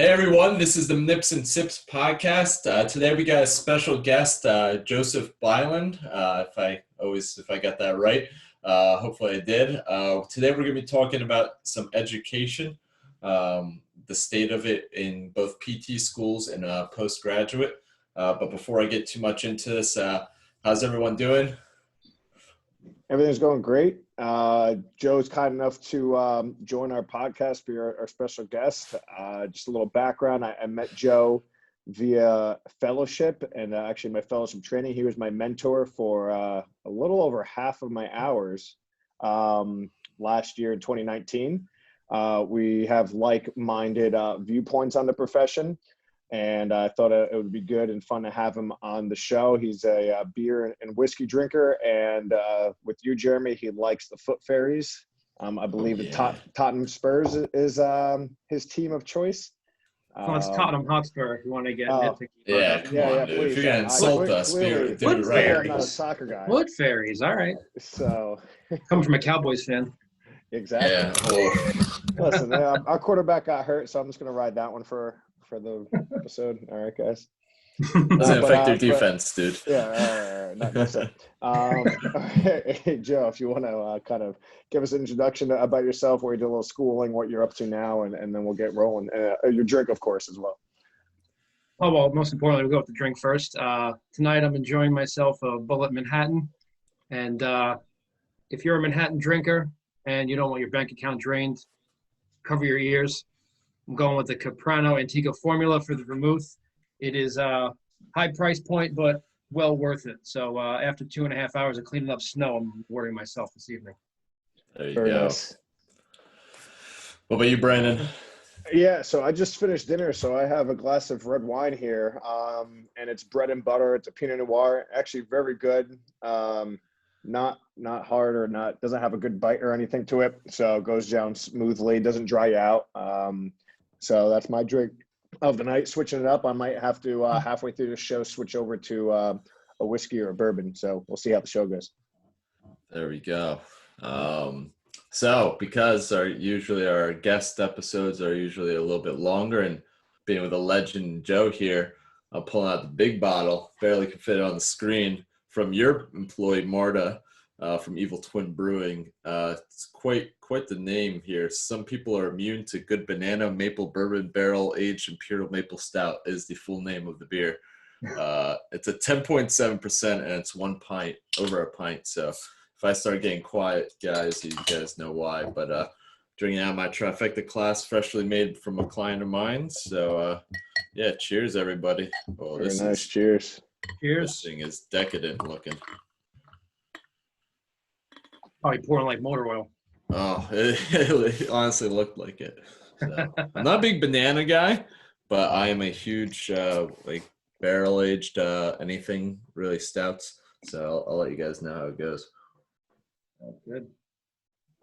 Hey everyone, this is the Nips and Sips podcast. Today we got a special guest, Joseph Biland. If I got that right, hopefully I did. Today we're going to be talking about some education, the state of it in both PT schools and postgraduate. But before I get too much into this, how's everyone doing? Everything's going great. Joe's kind enough to join our podcast, be our special guest. Just a little background. I met Joe via fellowship and actually my fellowship training. He was my mentor for a little over half of my hours last year in 2019. We have like-minded viewpoints on the profession. And I thought it would be good and fun to have him on the show. He's a beer and whiskey drinker. And with you, Jeremy, he likes the Foot Fairies. I believe the Tottenham Spurs is his team of choice. Well, it's Tottenham Hotspur if you want to get nitpicky. Yeah, come on, dude. Please. If you're going to insult us, clearly, do it right. I'm not a soccer guy. Foot Fairies, all right. So Coming from a Cowboys fan. exactly. Yeah. Oh. Listen, our quarterback got hurt, so I'm just going to ride that one for the episode. All right, guys. Doesn't affect their defense, dude. Yeah, Hey, Joe, if you want to kind of give us an introduction about yourself, where you did a little schooling, what you're up to now, and then we'll get rolling. Your drink, of course, as well. Oh, well, most importantly, we'll go with the drink first. Tonight I'm enjoying myself a Bulleit Manhattan. And if you're a Manhattan drinker and you don't want your bank account drained, cover your ears. I'm going with the Caprano Antigua formula for the vermouth. It is a high price point, but well worth it. So after 2.5 hours of cleaning up snow, I'm worrying myself this evening. There you Very go. nice. What about you, Brandon? Yeah, so I just finished dinner, so I have a glass of red wine here, and it's bread and butter. It's a Pinot Noir, actually very good. Not hard or doesn't have a good bite or anything to it, so it goes down smoothly, doesn't dry you out. So that's my drink of the night. Switching it up, I might have to halfway through the show switch over to a whiskey or a bourbon. So we'll see how the show goes. There we go. So because our guest episodes are usually a little bit longer, and being with a legend Joe here, I'm pulling out the big bottle, barely can fit it on the screen, from your employee Marta from Evil Twin Brewing. It's quite the name here. Some people are immune to good banana maple bourbon barrel aged imperial maple stout is the full name of the beer. It's a 10.7% and it's 1 pint, over a pint. So if I start getting quiet, guys, you guys know why. But drinking out my trifecta class, freshly made from a client of mine. So yeah, cheers everybody. Oh, Very nice. Cheers. Cheers. This thing is decadent looking. Probably pouring like motor oil. Oh, it honestly looked like it. So, I'm not a big banana guy, but I am a huge like barrel aged anything really stouts. So I'll let you guys know how it goes. That's good.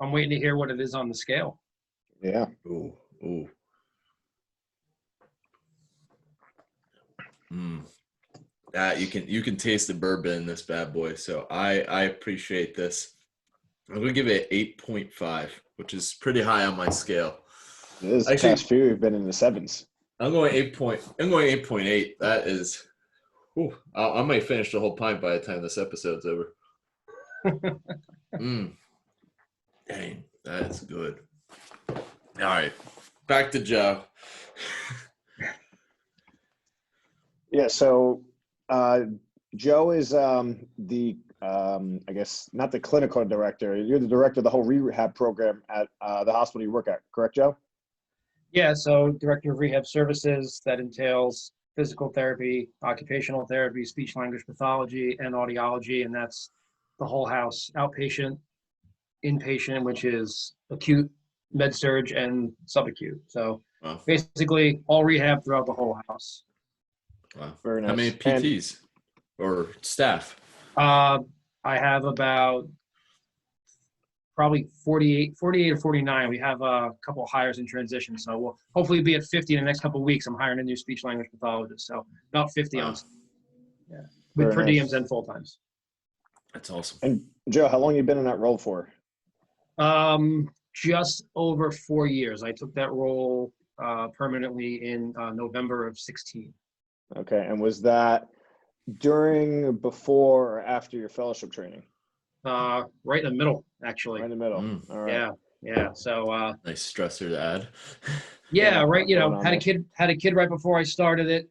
I'm waiting to hear what it is on the scale. Yeah. Ooh. You can taste the bourbon in this bad boy. So I appreciate this. I'm going to give it 8.5, which is pretty high on my scale. It is. Actually, past few have been in the 7s. I'm going 8.8. That is, I might finish the whole pint by the time this episode's over. Dang, that is good. All right, back to Joe. Yeah, so Joe is the I guess not the clinical director. You're the director of the whole rehab program at the hospital you work at, correct, Joe? Yeah, so director of rehab services, that entails physical therapy, occupational therapy, speech language pathology, and audiology, and that's the whole house: outpatient, inpatient, which is acute, med-surg, and subacute. So basically all rehab throughout the whole house. Wow. Very nice. How many PTs or staff? I have about probably 48 or 49. We have a couple of hires in transition, so we'll hopefully be at 50 in the next couple of weeks. I'm hiring a new speech language pathologist, so about 50 on. Yeah, with per diems and full times. That's awesome. And Joe, how long have you been in that role for? Just over 4 years. I took that role permanently in November of 16. Okay. And was that during, before, or after your fellowship training? Right in the middle, actually. Right in the middle. All right. Yeah. So Nice stressor to add. yeah, right. You going know, on had a kid right before I started it.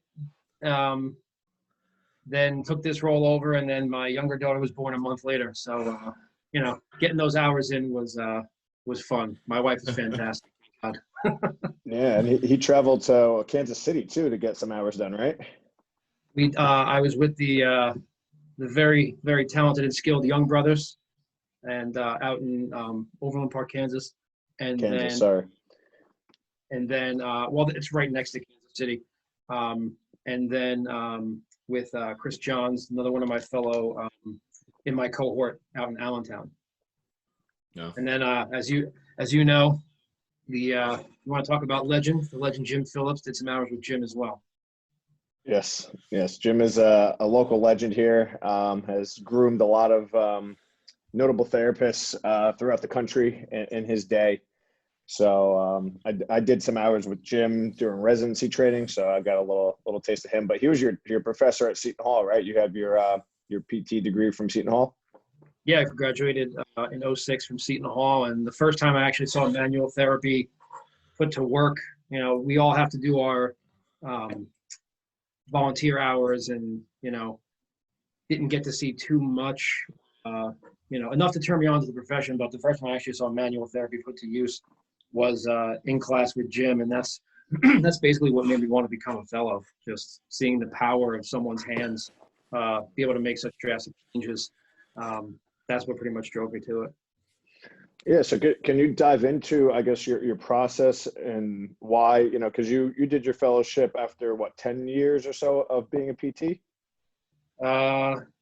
Then took this role over, and then my younger daughter was born a month later. So you know, getting those hours in was fun. My wife is fantastic. God. Yeah, and he traveled to Kansas City too to get some hours done, right? I was with the very, very talented and skilled Young Brothers, and out in Overland Park, Kansas, and Kansas, then sorry. well, it's right next to Kansas City, and then with Chris Johns, another one of my fellow in my cohort out in Allentown. No. And then as you know, you want to talk about the legend Jim Phillips did some hours with Jim as well. Yes. Jim is a local legend here. Has groomed a lot of notable therapists throughout the country in his day. So I did some hours with Jim during residency training, so I got a little taste of him. But he was your professor at Seton Hall, right? You have your PT degree from Seton Hall. Yeah, I graduated in 06 from Seton Hall, and the first time I actually saw manual therapy put to work, you know, we all have to do our volunteer hours, and you know, didn't get to see too much, you know, enough to turn me on to the profession. But the first time I actually saw manual therapy put to use was in class with Jim, and that's that's basically what made me want to become a fellow. Just seeing the power of someone's hands, be able to make such drastic changes. That's what pretty much drove me to it. Yeah. So can you dive into, I guess, your process and why, you know, because you did your fellowship after what, 10 years or so of being a PT?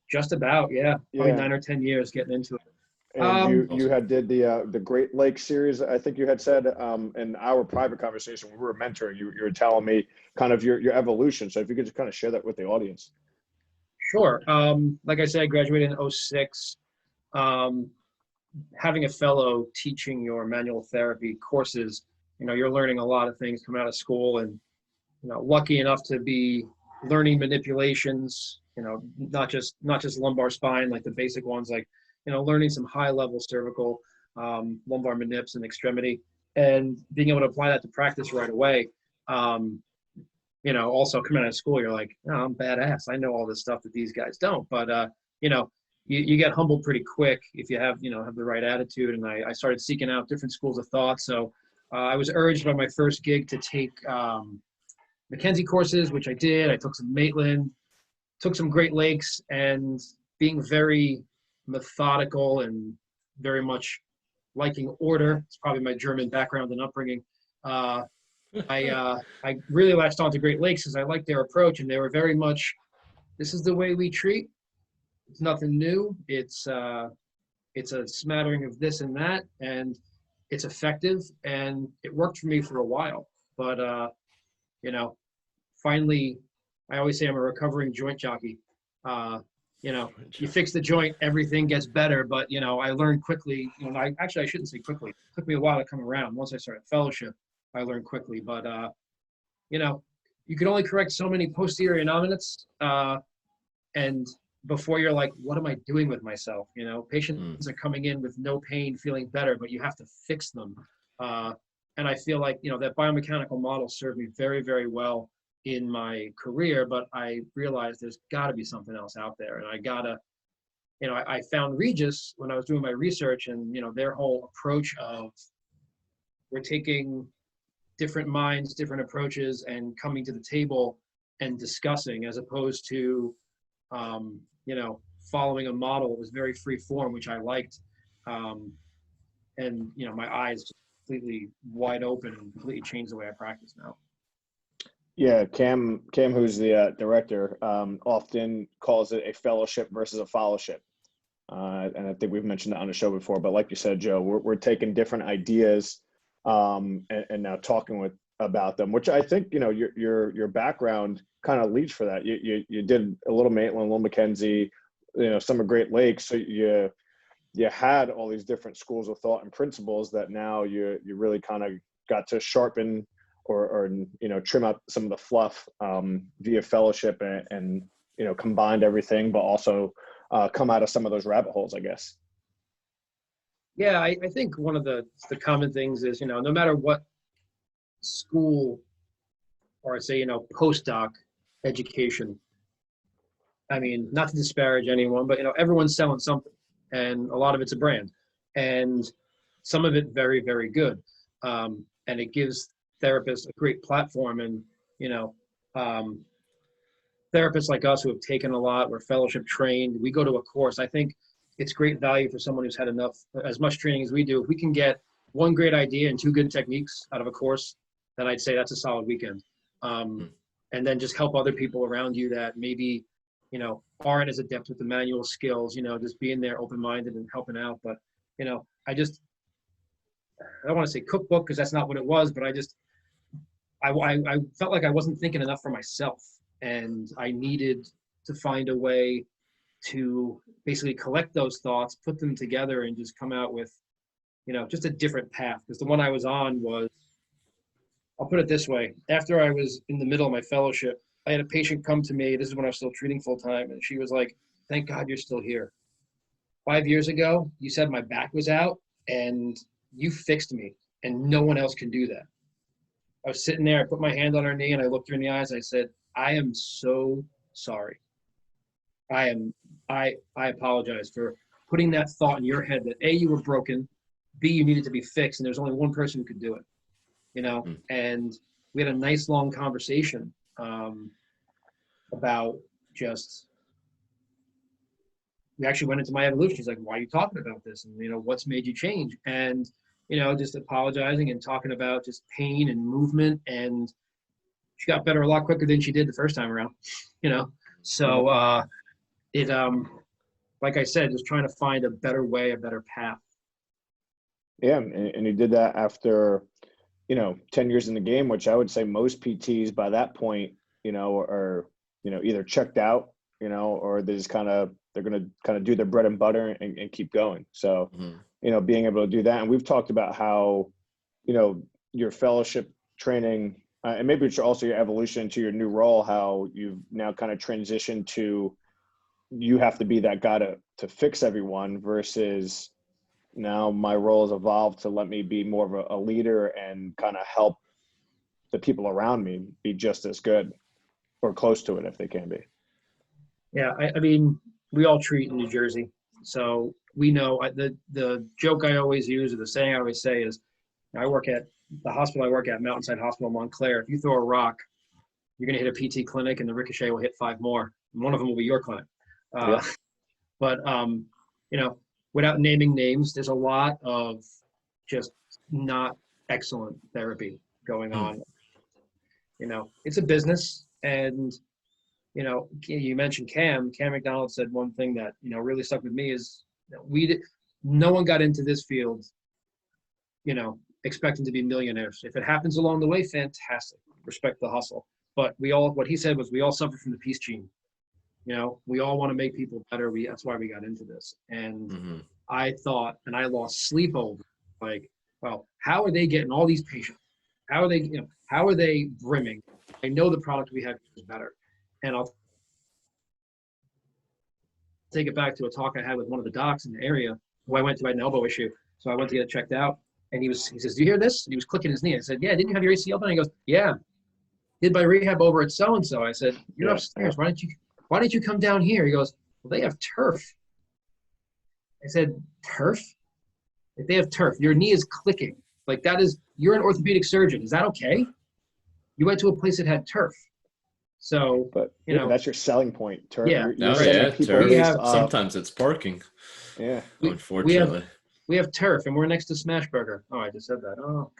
Just about, yeah. Probably 9 or 10 years getting into it. And you had did the Great Lakes series. I think you had said in our private conversation when we were mentoring, you were telling me kind of your evolution. So if you could just kind of share that with the audience. Sure. Like I said, I graduated in 06. Having a fellow teaching your manual therapy courses, you know, you're learning a lot of things coming out of school, and you know, lucky enough to be learning manipulations, you know, not just lumbar spine, like the basic ones, like, you know, learning some high level cervical, lumbar manips and extremity, and being able to apply that to practice right away. You know, also coming out of school, you're like, oh, I'm badass. I know all this stuff that these guys don't. But you know, you get humbled pretty quick if you have the right attitude. And I started seeking out different schools of thought. So I was urged by my first gig to take McKenzie courses, which I did. I took some Maitland, took some Great Lakes, and being very methodical and very much liking order. It's probably my German background and upbringing. I really latched on to Great Lakes because I liked their approach, and they were very much, this is the way we treat. It's nothing new. It's a smattering of this and that, and it's effective, and it worked for me for a while. But you know, finally, I always say I'm a recovering joint jockey. You know, you fix the joint, everything gets better. But you know, I learned quickly. You know, I shouldn't say quickly. It took me a while to come around. Once I started fellowship, I learned quickly. But you know, you can only correct so many posterior nominants, and before you're like, what am I doing with myself? You know, patients are coming in with no pain, feeling better, but you have to fix them. And I feel like, you know, that biomechanical model served me very, very well in my career, but I realized there's got to be something else out there. And I got to, you know, I found Regis when I was doing my research, and, you know, their whole approach of we're taking different minds, different approaches, and coming to the table and discussing, as opposed to, you know, following a model. It was very free form, which I liked. And, you know, my eyes just completely wide open and completely changed the way I practice now. Yeah, Cam, who's the director, often calls it a fellowship versus a fellowship. And I think we've mentioned that on the show before, but like you said, Joe, we're taking different ideas and now talking about them, which I think, you know, your background kind of leads for that. You did a little Maitland, a little McKenzie, you know, some of Great Lakes. So you had all these different schools of thought and principles that now you really kind of got to sharpen or trim out some of the fluff via fellowship and combined everything, but also come out of some of those rabbit holes, I guess. Yeah, I think one of the common things is, no matter what school or say, postdoc education, I mean, not to disparage anyone, but, everyone's selling something, and a lot of it's a brand, and some of it very, very good. And it gives therapists a great platform, and, therapists like us who have taken a lot, we're fellowship trained, we go to a course. I think it's great value for someone who's had as much training as we do. If we can get one great idea and two good techniques out of a course, then I'd say that's a solid weekend. And then just help other people around you that maybe, aren't as adept with the manual skills, just being there open-minded and helping out. But, I don't want to say cookbook because that's not what it was, but I felt like I wasn't thinking enough for myself, and I needed to find a way to basically collect those thoughts, put them together, and just come out with, just a different path. Because the one I was on was, I'll put it this way, after I was in the middle of my fellowship, I had a patient come to me, this is when I was still treating full-time, and she was like, "Thank God you're still here. 5 years ago, you said my back was out, and you fixed me, and no one else can do that." I was sitting there, I put my hand on her knee, and I looked her in the eyes, and I said, "I am so sorry. I apologize for putting that thought in your head that A, you were broken, B, you needed to be fixed, and there's only one person who could do it." And we had a nice long conversation about we actually went into my evolution. She's like, "Why are you talking about this? And, what's made you change?" And, just apologizing and talking about just pain and movement. And she got better a lot quicker than she did the first time around, So like I said, just trying to find a better way, a better path. Yeah, and you did that after 10 years in the game, which I would say most PTs by that point, are, either checked out, or they're going to kind of do their bread and butter and keep going. So, being able to do that. And we've talked about how, your fellowship training, and maybe it's also your evolution to your new role, how you've now kind of transitioned to, you have to be that guy to fix everyone versus now my role has evolved to let me be more of a leader and kind of help the people around me be just as good or close to it if they can be. Yeah, I mean, we all treat in New Jersey. So we know the joke I always use, or the saying I always say is, I work at the hospital I work at, Mountainside Hospital, Montclair. If you throw a rock, you're going to hit a PT clinic, and the ricochet will hit 5 more. And one of them will be your clinic. But, without naming names, there's a lot of just not excellent therapy going on. It's a business. And, you mentioned Cam McDonald said one thing that, really stuck with me is no one got into this field, expecting to be millionaires. If it happens along the way, fantastic. Respect the hustle. But what he said was, we all suffer from the peace gene. We all want to make people better. That's why we got into this. And I thought, and I lost sleep over, like, well, how are they getting all these patients? How are they brimming? I know the product we have is better. And I'll take it back to a talk I had with one of the docs in the area who I went to. I had an elbow issue. So I went to get it checked out. And he says, "Do you hear this?" And he was clicking his knee. I said, "Yeah, didn't you have your ACL done?" He goes, "Yeah, did my rehab over at so-and-so." I said, "You're upstairs. Why didn't you come down here?" He goes, "Well, they have turf." I said, "Turf? If they have turf, your knee is clicking. Like, you're an orthopedic surgeon. Is that okay? You went to a place that had turf." So, but that's your selling point. Turf. Yeah. Turf. Sometimes it's parking. Yeah. Unfortunately. We have turf, and we're next to Smashburger. Oh, I just said that. Oh.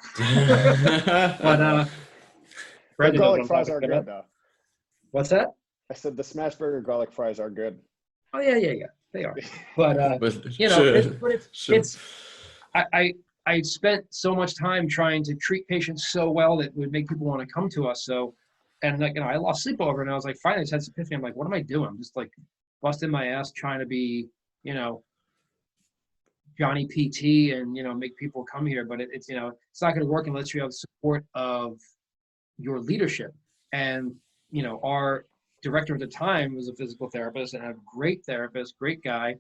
But garlic fries are good, though. What's that? I said the Smashburger garlic fries are good. Oh, yeah. They are. But, I spent so much time trying to treat patients so well that would make people want to come to us. So, and I lost sleep over, and I was like, finally I just had this epiphany. I'm like, what am I doing? I'm just like busting my ass trying to be, Johnny PT and, make people come here. But it's not going to work unless you have support of your leadership. And, you know, our director at the time was a physical therapist and a great therapist, great guy,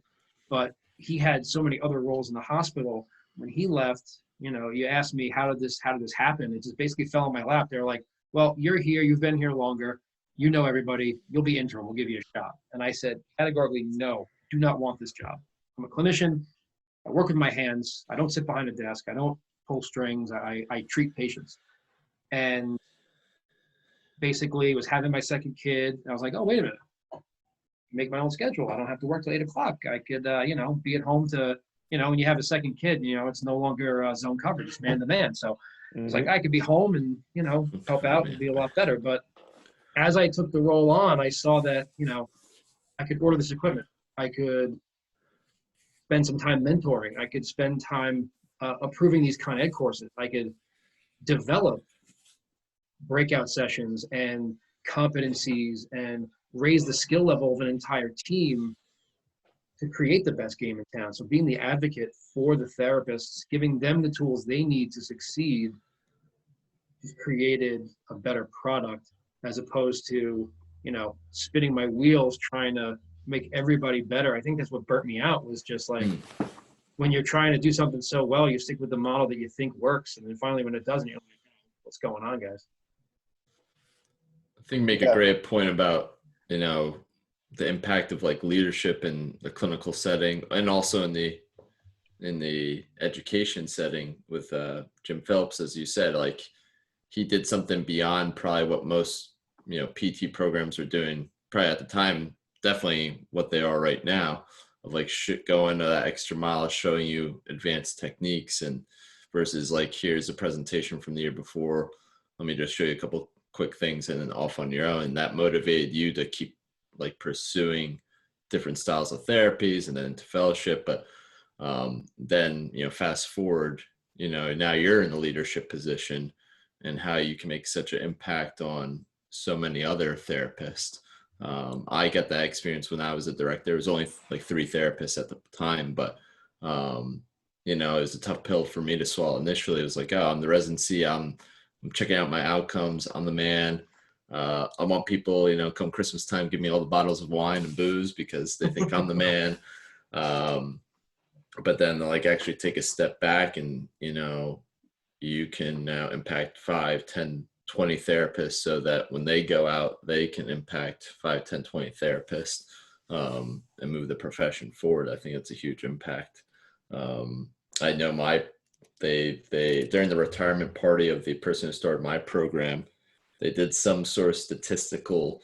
but he had so many other roles in the hospital. When he left, you know, you asked me, how did this happen? It just basically fell in my lap. They're like, well, you're here, you've been here longer, you know everybody, you'll be interim, we'll give you a shot. And I said, categorically, no, do not want this job. I'm a clinician, I work with my hands, I don't sit behind a desk, I don't pull strings, I treat patients. And basically was having my second kid, and I was like, oh, wait a minute, make my own schedule. I don't have to work till 8 o'clock. I could, you know, be at home to, you know, when you have a second kid, you know, it's no longer zone coverage, it's man to man. So it's like, I could be home and, you know, help out and be a lot better. But as I took the role on, I saw that, you know, I could order this equipment. I could spend some time mentoring. I could spend time approving these Con Ed courses. I could develop breakout sessions and competencies and raise the skill level of an entire team to create the best game in town. So being the advocate for the therapists, giving them the tools they need to succeed, has created a better product, as opposed to, you know, spinning my wheels trying to make everybody better. I think that's what burnt me out, was just like, when you're trying to do something so well, you stick with the model that you think works, and then finally when it doesn't, you're like, what's going on, guys? I think you make a great point about, you know, the impact of like leadership in the clinical setting, and also in the education setting with Jim Phillips, as you said. Like, he did something beyond probably what most, you know, PT programs are doing probably at the time, definitely what they are right now, of like going to that extra mile, showing you advanced techniques, and versus like, here's a presentation from the year before, let me just show you a couple quick things and then off on your own. That motivated you to keep like pursuing different styles of therapies and then into fellowship. But then, you know, fast forward, you know, now you're in a leadership position, and how you can make such an impact on so many other therapists. I got that experience when I was a director. There was only like 3 therapists at the time, but you know, it was a tough pill for me to swallow initially. It was like, oh, I'm the residency, I'm checking out my outcomes, I'm the man. I want people, you know, come Christmas time, give me all the bottles of wine and booze because they think I'm the man. But then they'll like actually take a step back, and, you know, you can now impact 5, 10, 20 therapists, so that when they go out, they can impact 5, 10, 20 therapists, and move the profession forward. I think it's a huge impact. I know they during the retirement party of the person who started my program, they did some sort of statistical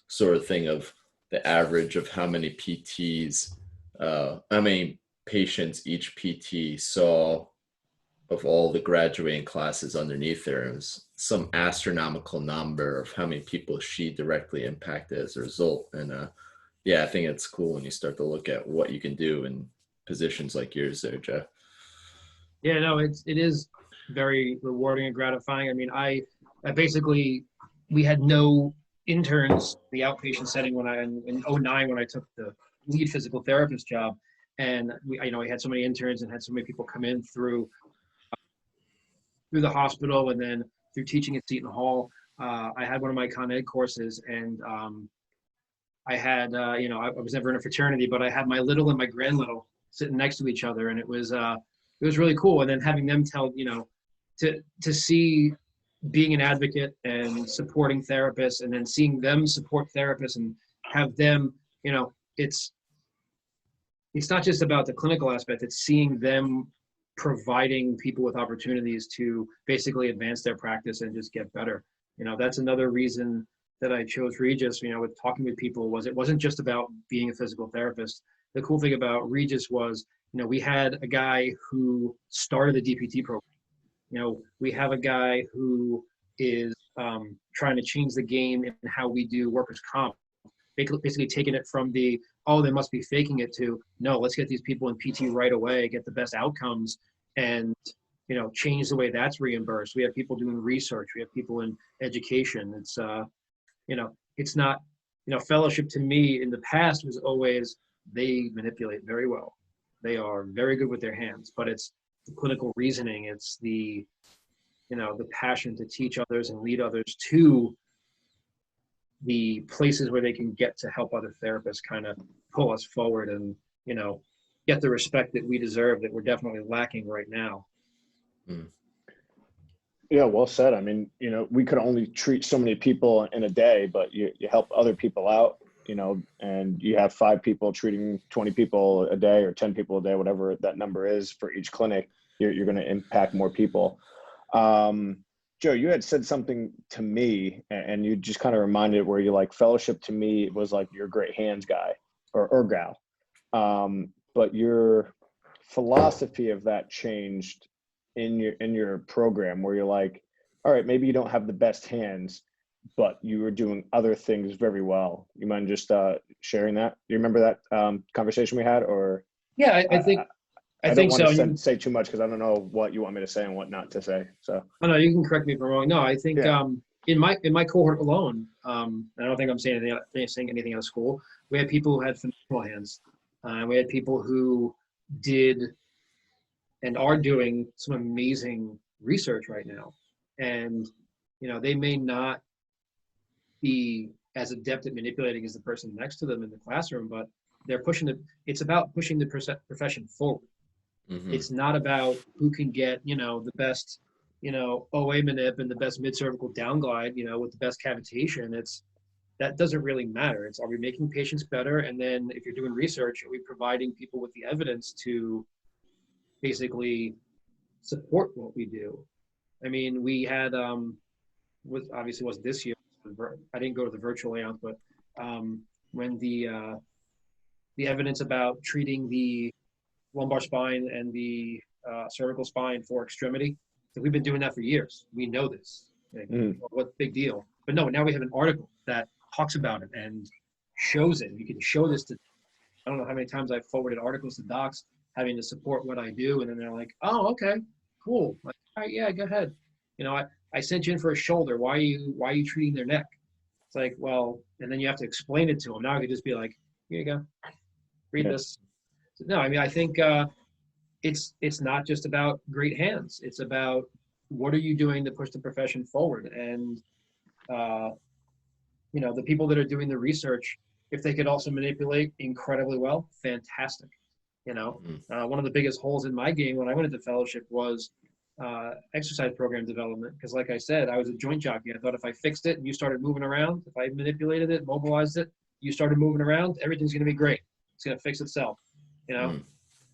sort of thing of the average of how many PTs, how many patients each PT saw of all the graduating classes underneath there. It was some astronomical number of how many people she directly impacted as a result. And yeah, I think it's cool when you start to look at what you can do in positions like yours there, Joe. Yeah, no, it is very rewarding and gratifying. I mean, I basically, we had no interns in the outpatient setting in 2009 when I took the lead physical therapist job. And we had so many interns and had so many people come in through the hospital, and then through teaching at Seton Hall. I had one of my Con Ed courses, and I had, I was never in a fraternity, but I had my little and my grand little sitting next to each other, and it was really cool. And then having them tell, to see being an advocate and supporting therapists, and then seeing them support therapists and have them, it's not just about the clinical aspect, it's seeing them providing people with opportunities to basically advance their practice and just get better. That's another reason that I chose Regis, with talking with people, was it wasn't just about being a physical therapist. The cool thing about Regis was, we had a guy who started the DPT program. We have a guy who is trying to change the game in how we do workers' comp, basically taking it from the, oh, they must be faking it, to, no, let's get these people in PT right away, get the best outcomes, and, change the way that's reimbursed. We have people doing research. We have people in education. It's, it's not, fellowship to me in the past was always, they manipulate very well. They are very good with their hands, but it's the clinical reasoning. It's the the passion to teach others and lead others to the places where they can get to help other therapists kind of pull us forward and, get the respect that we deserve that we're definitely lacking right now. Yeah, well said. I mean, we could only treat so many people in a day, but you help other people out, and you have 5 people treating 20 people a day or 10 people a day, whatever that number is for each clinic, you're going to impact more people. Joe, you had said something to me and you just kind of reminded where you're like, fellowship to me was like your great hands guy or gal. But your philosophy of that changed in your program where you're like, all right, maybe you don't have the best hands, but you were doing other things very well. You mind just sharing that? Do you remember that conversation we had? Or yeah, I think don't want so. to say too much because I don't know what you want me to say and what not to say. So no, you can correct me if I'm wrong. No, I think in my cohort alone, I don't think I'm saying anything out of school. We had people who had phenomenal hands. We had people who did and are doing some amazing research right now. And, they may not be as adept at manipulating as the person next to them in the classroom, but they're it's about pushing the profession forward. Mm-hmm. It's not about who can get, the best, OA manip and the best mid-cervical downglide, with the best cavitation. That doesn't really matter. It's, are we making patients better? And then if you're doing research, are we providing people with the evidence to basically support what we do? I mean, we had, obviously wasn't this year. I didn't go to the virtual AOMPT, but when the evidence about treating the lumbar spine and the cervical spine for extremity, so we've been doing that for years. We know this. What big deal? But no, now we have an article that talks about it and shows it. You can show this to, I don't know how many times I've forwarded articles to docs having to support what I do. And then they're like, oh, okay, cool. Like, all right, yeah, go ahead. I sent you in for a shoulder. Why are you treating their neck? It's like, well, and then you have to explain it to them. Now I could just be like, here you go, read this. No, I mean, I think it's not just about great hands. It's about what are you doing to push the profession forward? And, the people that are doing the research, if they could also manipulate incredibly well, fantastic. One of the biggest holes in my game when I went into fellowship was exercise program development. Because like I said, I was a joint jockey. I thought if I fixed it and you started moving around, if I manipulated it, mobilized it, you started moving around, everything's going to be great. It's going to fix itself,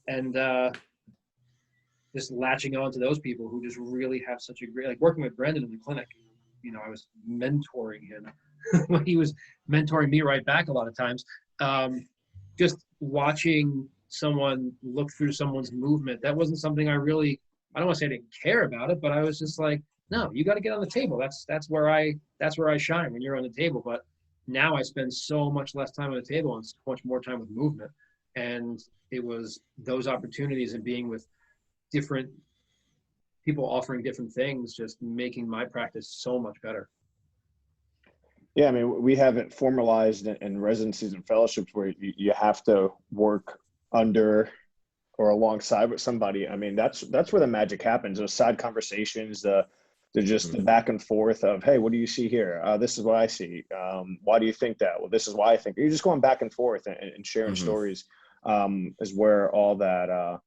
and just latching on to those people who just really have such a great, like working with Brandon in the clinic, I was mentoring him when he was mentoring me right back a lot of times. Just watching someone look through someone's movement, that wasn't something I don't want to say I didn't care about it, but I was just like, no, you got to get on the table. That's where I shine, when you're on the table. But now I spend so much less time on the table and so much more time with movement. And it was those opportunities and being with different people offering different things, just making my practice so much better. Yeah, I mean, we have it formalized in residencies and fellowships where you have to work under or alongside with somebody. I mean, that's where the magic happens. Those side conversations, the back and forth of, hey, what do you see here? This is what I see. Why do you think that? Well, this is why I think. You're just going back and forth and sharing stories is where all the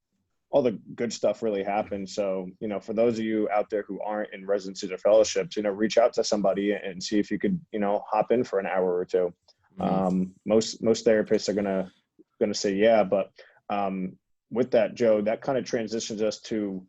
good stuff really happens. So, for those of you out there who aren't in residencies or fellowships, reach out to somebody and see if you could, hop in for an hour or two. Most therapists are gonna say yeah, but with that, Joe, that kind of transitions us to,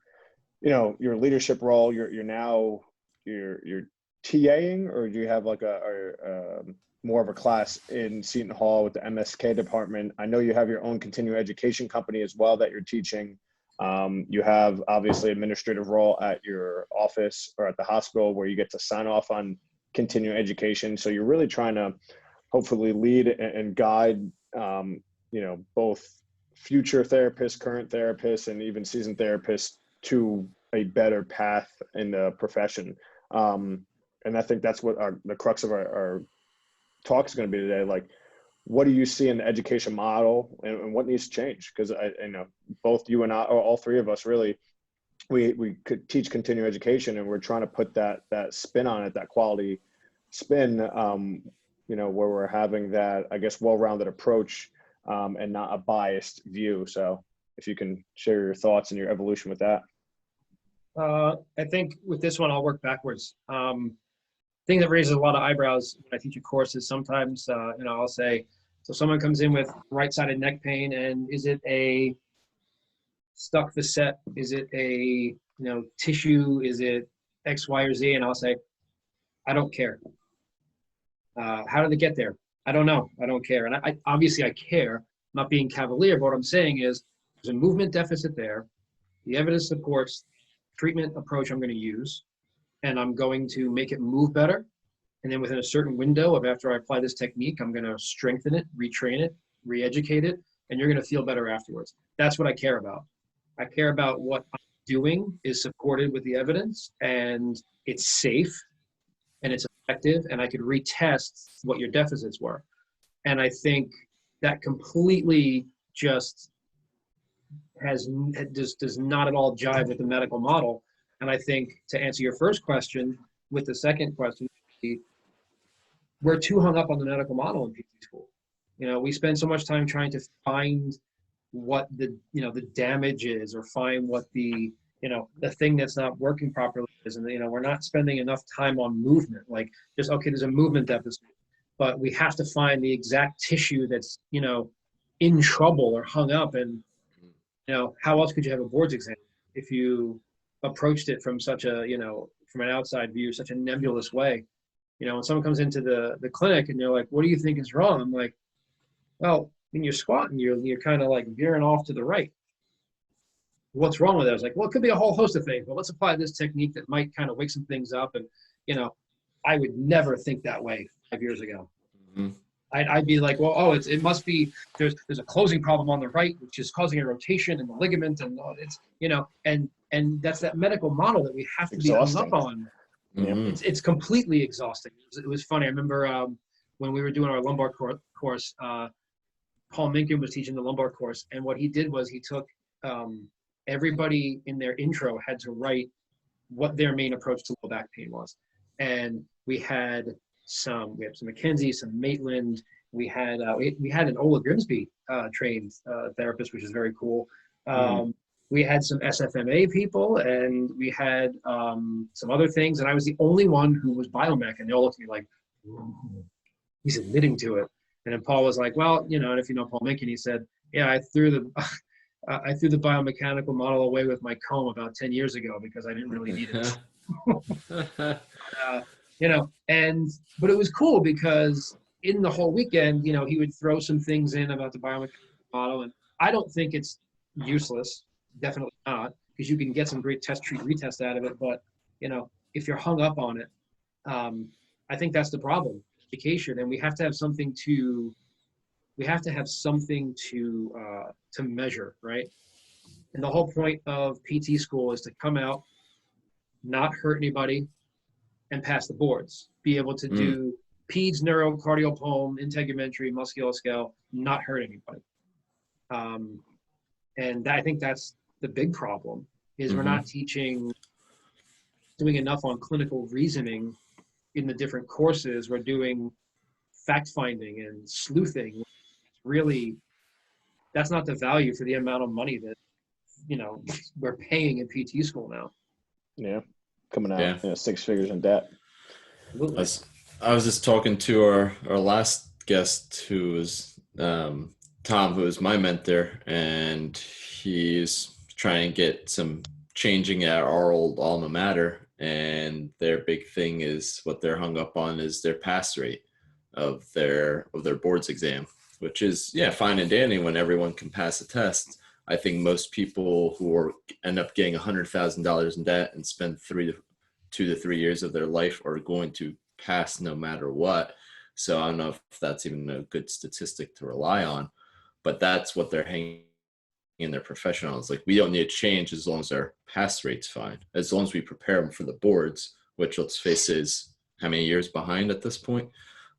your leadership role. You're now TAing, or do you have like a more of a class in Seton Hall with the MSK department? I know you have your own continuing education company as well that you're teaching. You have obviously administrative role at your office or at the hospital where you get to sign off on continuing education. So you're really trying to hopefully lead and guide, both future therapists, current therapists, and even seasoned therapists to a better path in the profession. And I think that's what the crux of our talk is going to be today. Like, what do you see in the education model and what needs to change? Because I know both you and I, or all three of us really, we could teach continuing education, and we're trying to put that spin on it, that quality spin, where we're having that, I guess, well-rounded approach, and not a biased view. So if you can share your thoughts and your evolution with that. I think with this one, I'll work backwards. Thing that raises a lot of eyebrows when I teach a course is sometimes, I'll say, so someone comes in with right-sided neck pain, and is it a stuck facet? Is it a, tissue? Is it X, Y, or Z? And I'll say, I don't care. How did it get there? I don't know. I don't care. And I obviously I care. I'm not being cavalier, but what I'm saying is there's a movement deficit there. The evidence supports treatment approach I'm going to use, and I'm going to make it move better. And then within a certain window of after I apply this technique, I'm going to strengthen it, retrain it, re-educate it, and you're going to feel better afterwards. That's what I care about. I care about what I'm doing is supported with the evidence, and it's safe, and it's effective, and I could retest what your deficits were. And I think that completely just does not at all jive with the medical model. And I think to answer your first question with the second question, we're too hung up on the medical model in PT school. We spend so much time trying to find what the damage is, or find what the thing that's not working properly is. And, we're not spending enough time on movement. Like, just, okay, there's a movement deficit, but we have to find the exact tissue that's, in trouble or hung up. And, how else could you have a boards exam if you approached it from such a, from an outside view, such a nebulous way? When someone comes into the clinic and they're like, what do you think is wrong? I'm like, well, when you're squatting, you're kind of like veering off to the right. What's wrong with that? I was like, well, it could be a whole host of things, but let's apply this technique that might kind of wake some things up. And, I would never think that way 5 years ago. Mm-hmm. I'd be like, well, it must be, there's a closing problem on the right, which is causing a rotation in the ligament, and it's, and that's that medical model that we have to be hung up on. Mm-hmm. It's completely exhausting. It was funny. I remember when we were doing our lumbar course, Paul Minkin was teaching the lumbar course, and what he did was he took everybody in their intro had to write what their main approach to low back pain was. And we had some McKenzie, some Maitland. We had an Ola Grimsby trained therapist, which is very cool. We had some SFMA people, and we had some other things. And I was the only one who was biomech, and they all looked at me like, he's admitting to it. And then Paul was like, well, and if you know Paul Minkin, he said, yeah, I threw the biomechanical model away with my comb about 10 years ago because I didn't really need it. But it was cool because in the whole weekend, he would throw some things in about the biomechanical model. And I don't think it's useless. Definitely not, because you can get some great test, treat, retest out of it. But, if you're hung up on it, I think that's the problem. Education, and we have to have something to measure, right? And the whole point of PT school is to come out, not hurt anybody, and pass the boards. Be able to do peds, neuro, cardio, pulm, integumentary, musculoskeletal, not hurt anybody. And I think that's the big problem, is we're not doing enough on clinical reasoning in the different courses. We're doing fact finding and sleuthing. Really, that's not the value for the amount of money that we're paying in PT school now. Yeah, coming out 6 figures in debt. I was just talking to our last guest, who was Tom, who is my mentor, and he's trying to get some changing at our old alma mater. And their big thing is, what they're hung up on is their pass rate of their boards exam, which is fine and dandy when everyone can pass a test. I think most people who end up getting $100,000 in debt and spend 2 to 3 years of their life are going to pass no matter what. So I don't know if that's even a good statistic to rely on, but that's what they're hanging in their professionals. Like, we don't need to change as long as our pass rate's fine. As long as we prepare them for the boards, which, let's face it, is how many years behind at this point,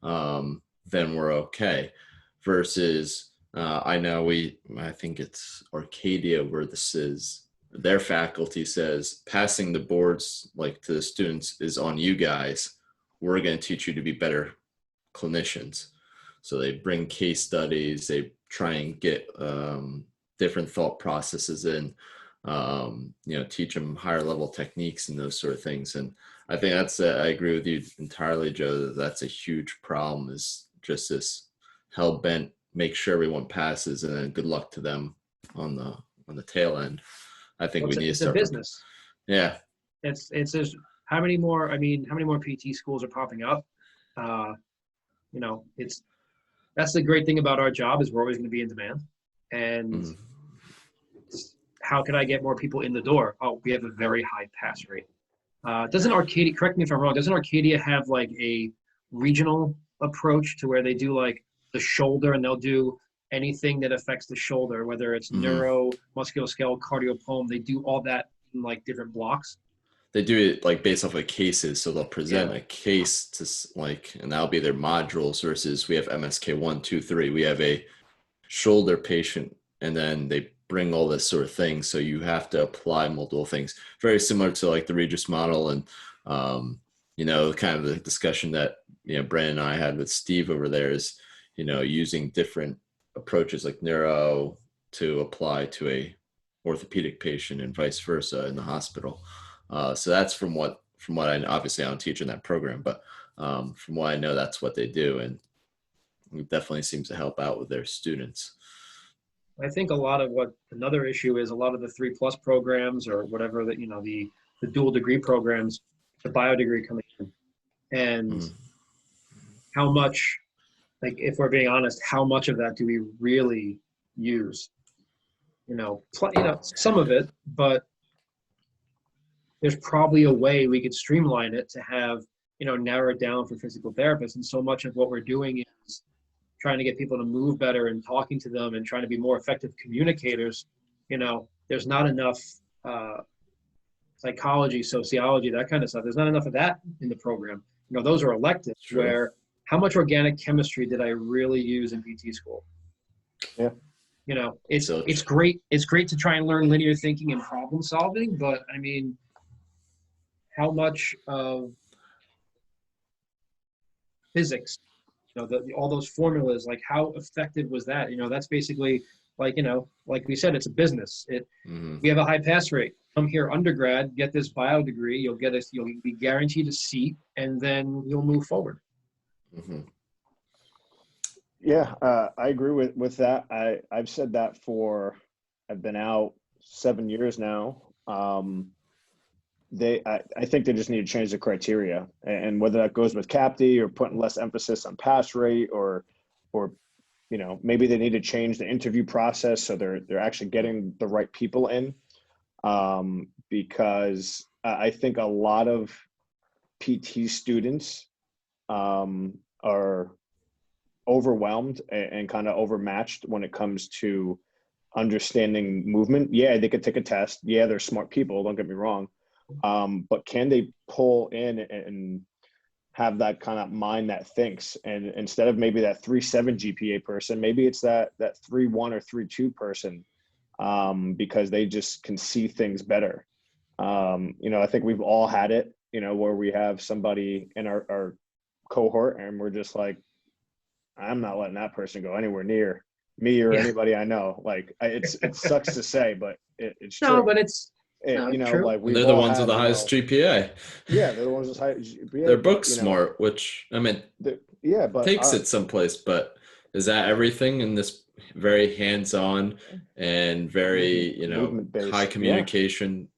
then we're okay. Versus, I think it's Arcadia where this is their faculty says passing the boards like to the students is on you guys. We're going to teach you to be better clinicians. So they bring case studies, they try and get different thought processes in, teach them higher level techniques and those sort of things. And I think I agree with you entirely, Joe, that's a huge problem, is just this hell bent, make sure everyone passes and then good luck to them on the tail end. I think we need to start. It's a business. Yeah. It's just how many more PT schools are popping up? That's the great thing about our job, is we're always going to be in demand. And how can I get more people in the door? Oh, we have a very high pass rate. Doesn't Arcadia, correct me if I'm wrong, doesn't Arcadia have like a regional approach to where they do like the shoulder, and they'll do anything that affects the shoulder, whether it's neuro, musculoskeletal, cardiopulm, they do all that in like different blocks? They do it like based off of cases. So they'll present a case to like, and that'll be their modules, versus we have MSK 1, 2, 3. We have a shoulder patient, and then they bring all this sort of thing. So you have to apply multiple things, very similar to like the Regis model. And, kind of the discussion that, Brandon and I had with Steve over there is, using different approaches like neuro to apply to a orthopedic patient and vice versa in the hospital. So that's from what I obviously I don't teach in that program, but from what I know, that's what they do, and it definitely seems to help out with their students. I think a lot of what another issue is, a lot of the 3+ programs or whatever that the dual degree programs, the bio degree coming in, and how much, like if we're being honest, how much of that do we really use? Some of it, but there's probably a way we could streamline it to have, narrow it down for physical therapists. And so much of what we're doing is trying to get people to move better and talking to them and trying to be more effective communicators. There's not enough psychology, sociology, that kind of stuff. There's not enough of that in the program. Those are electives. Sure. Where how much organic chemistry did I really use in PT school? Yeah. It's great. It's great to try and learn linear thinking and problem solving, but I mean, how much of physics, all those formulas, like how effective was that? That's basically like we said, it's a business. We have a high pass rate. Come here undergrad, get this bio degree, you'll be guaranteed a seat, and then you'll move forward. Yeah, I agree with that. I've said that I've been out 7 years now. I think they just need to change the criteria, and whether that goes with CAPTI or putting less emphasis on pass rate, or maybe they need to change the interview process so they're actually getting the right people in, because I think a lot of PT students are overwhelmed and kind of overmatched when it comes to understanding movement. Yeah, they could take a test. Yeah, they're smart people, don't get me wrong. But can they pull in and have that kind of mind that thinks? And instead of maybe that 3.7 GPA person, maybe it's that 3.1 or 3.2 person, because they just can see things better. I think we've all had it, where we have somebody in our cohort and we're just like, I'm not letting that person go anywhere near me or anybody I know. Like it sucks to say, but it's true. No, but it's true. Like they're the ones with the highest GPA. Yeah, they're the ones with the highest GPA. They're book smart, which but takes it someplace. But is that everything in this very hands-on and very high communication